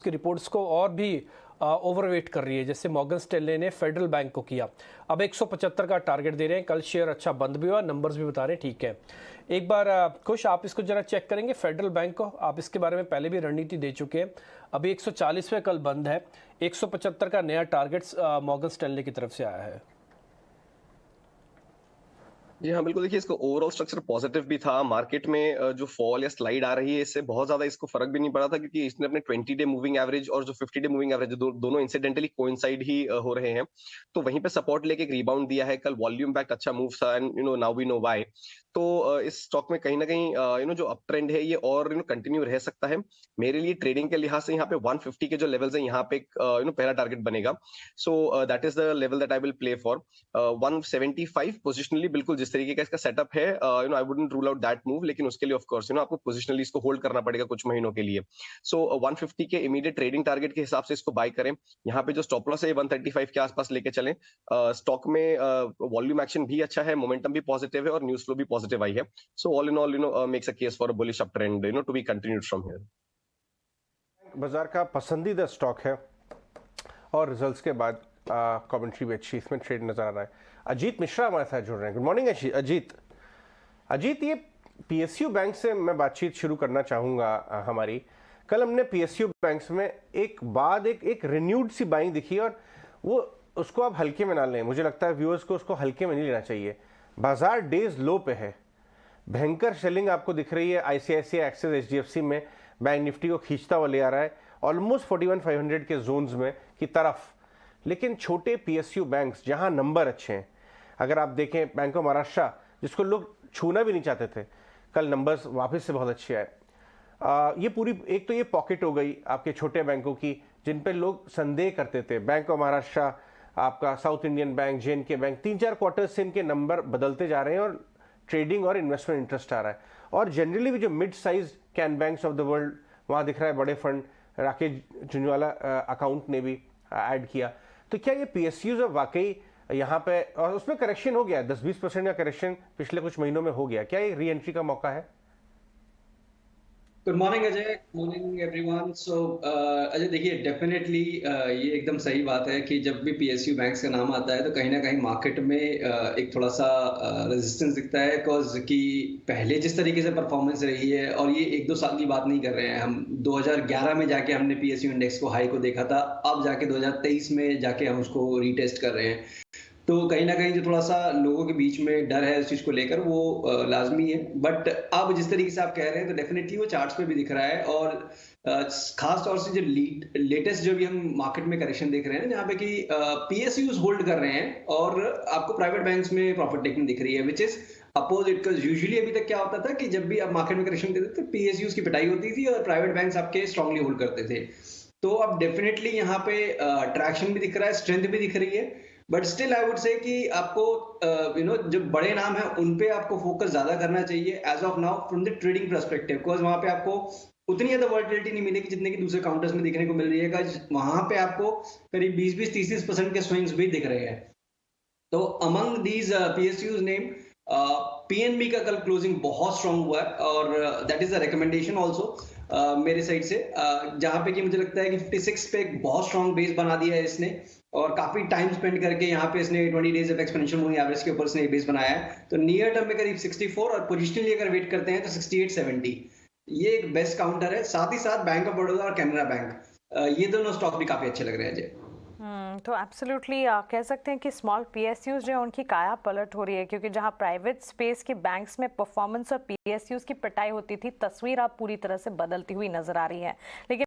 की रिपोर्ट्स को और भी ओवरवेट कर रही है। जैसे मॉर्गन स्टैनले ने फेडरल बैंक को किया, अब 175 का टारगेट दे रहे हैं। कल शेयर अच्छा बंद भी हुआ, नंबर्स भी बता रहे हैं ठीक है। एक बार कुछ आप इसको जरा चेक करेंगे फेडरल बैंक को, आप इसके बारे में पहले भी रणनीति दे चुके हैं। अभी 140 पे कल बंद है, 175 का नया टारगेट मॉर्गन स्टैनले की तरफ से आया है। जी हाँ, बिल्कुल। देखिए, इसका ओवरऑल स्ट्रक्चर पॉजिटिव भी था। मार्केट में जो फॉल या स्लाइड आ रही है, इससे बहुत ज़्यादा इसको फ़र्क भी नहीं पड़ा था, क्योंकि इसने अपने 20 डे मूविंग एवरेज और जो 50 डे मूविंग एवरेज दोनों इंसिडेंटली कोइंसाइड ही हो रहे हैं। तो वहीं पे सपोर्ट लेके एक रिबाउंड दिया है। कल वॉल्यूम बैक अच्छा मूव था, and now we know why. तो इस स्टॉक में कहीं न कहीं जो अप ट्रेंड है, ये और कंटिन्यू रह सकता है। मेरे लिए ट्रेडिंग के लिहाज से यहाँ पे 150 के जो लेवल्स हैं, यहाँ पे एक पहला टारगेट बनेगा। So that is the level that I will play for. 175 positionally, बिल्कुल जिस तरीके का इसका सेटअप है, I wouldn't rule out that move, लेकिन उसके लिए ऑफ कोर्स आपको पोजिशनली इसको होल्ड करना पड़ेगा कुछ महीनों के लिए। सो 150 के इमीडिएट ट्रेडिंग टारगेट के हिसाब से इसको बाय करें। यहाँ पे जो स्टॉप लॉस है 135 के आसपास लेके चलें। स्टॉक में वॉल्यूम एक्शन भी अच्छा है, मोमेंटम भी पॉजिटिव है और न्यूज फ्लो भी पॉजिटिव आई है। So all in all makes a case for a bullish up trend to be continued from here. बाजार का पसंदीदा स्टॉक है और रिजल्ट्स के बाद कमेंट्री भी अच्छी इसमें ट्रेड नजर आ रहा है। अजीत मिश्रा हमारे साथ जुड़ रहे हैं। गुड मॉर्निंग अजीत, ये पीएसयू बैंक से मैं बातचीत शुरू करना चाहूँगा हमारी। कल हमने पीएसयू बैंक्स में एक रिन्यूड सी बाइंग दिखी और वो उसको आप हल्के में ना लें। मुझे लगता है व्यूअर्स को उसको हल्के में नहीं लेना चाहिए। बाजार डेज लो पे है, भयंकर सेलिंग आपको दिख रही है। आईसीआईसीआई, एक्सिस, एचडीएफसी में बैंक निफ्टी को खींचता हुआ ले आ रहा है ऑलमोस्ट 41,500 के जोन्स में की तरफ। लेकिन छोटे पीएसयू बैंक्स जहां नंबर अच्छे हैं, अगर आप देखें बैंक ऑफ महाराष्ट्र जिसको लोग छूना भी नहीं चाहते थे, कल नंबर्स वापस से बहुत अच्छे आए। ये पूरी एक तो ये पॉकेट हो गई आपके छोटे बैंकों की जिन पे लोग संदेह करते थे। बैंक ऑफ महाराष्ट्र, आपका south Indian bank, JNK bank, 3-4 quarters से इनके नंबर बदलते जा रहे हैं और ट्रेडिंग और इन्वेस्टमेंट इंटरेस्ट आ रहा है। और जनरली भी जो mid size can banks of the world, वहाँ दिख रहा है बड़े फंड, राकेश झुंझुनवाला अकाउंट ने भी ऐड किया। तो क्या ये पीएसयूज वाकई यहाँ पे, और उसमें करेक्शन हो गया 10-20% का करेक्शन पिछले कुछ महीनों में हो गया, क्या ये री एंट्री का मौका है? Good morning Ajay, morning everyone. So Ajay देखिए, डेफिनेटली ये एकदम सही बात है कि जब भी पीएसयू बैंक्स का नाम आता है तो कहीं ना कहीं मार्केट में एक थोड़ा सा रेजिस्टेंस दिखता है, बिकॉज कि पहले जिस तरीके से परफॉर्मेंस रही है, और ये 1-2 साल की बात नहीं कर रहे हैं हम, 2011 में जाके हमने पीएसयू इंडेक्स को हाई को देखा था, अब जाके 2023 में जाके हम उसको रीटेस्ट कर रहे हैं। तो कहीं ना कहीं जो थोड़ा सा लोगों के बीच में डर है उस चीज को लेकर, वो लाजमी है। बट अब जिस तरीके से आप कह रहे हैं तो डेफिनेटली वो चार्ट्स पे भी दिख रहा है। और खास तौर से जो लेटेस्ट जो भी हम मार्केट में करेक्शन देख रहे हैं, जहाँ पे कि पीएसयूज होल्ड कर रहे हैं और आपको प्राइवेट बैंक्स में प्रॉफिट टेकिंग दिख रही है, which is opposite. Because usually अभी तक क्या होता था कि जब भी आप मार्केट में करेक्शन देते थे, पीएसयूज की पिटाई होती थी और प्राइवेट बैंक्स आपके स्ट्रांगली होल्ड करते थे। तो अब डेफिनेटली यहाँ पे ट्रैक्शन भी दिख रहा है, स्ट्रेंथ भी दिख रही है। But still I would say कि आपको जो बड़े नाम है उन पे आपको फोकस ज्यादा करना चाहिए as of now from the trading perspective, because वहां पे आपको उतनी ज्यादा वॉलिटिलिटी नहीं मिलेगी जितने की दूसरे काउंटर्स में दिखने को मिल रही है। वहां पे आपको करीब 20-30% के स्विंग्स भी दिख रहे हैं। तो among these PSUs name, PNB का कल क्लोजिंग बहुत स्ट्रांग हुआ है और that is a recommendation also मेरे साइड से, जहां पे कि मुझे लगता है कि 56 पे एक बहुत स्ट्रांग बेस बना दिया है इसने, और काफी टाइम स्पेंड करके यहाँ पे इसने 20 days of exponential moving average के ऊपर इसने बेस बनाया है। तो नियर टर्म में करीब 64, और पोजिशनली अगर वेट करते हैं तो 68-70 ये एक बेस्ट काउंटर है। साथ ही साथ बैंक ऑफ बड़ौदा और कैनरा बैंक, ये दोनों स्टॉक भी काफी अच्छे लग रहे हैं अजय। तो एब्सोल्युटली कह सकते हैं कि स्मॉल पीएसयूज जो है उनकी काया पलट हो रही है, क्योंकि जहां प्राइवेट स्पेस के बैंक्स में परफॉर्मेंस और पीएसयूज की पिटाई होती थी, तस्वीर अब पूरी तरह से बदलती हुई नजर आ रही है। लेकिन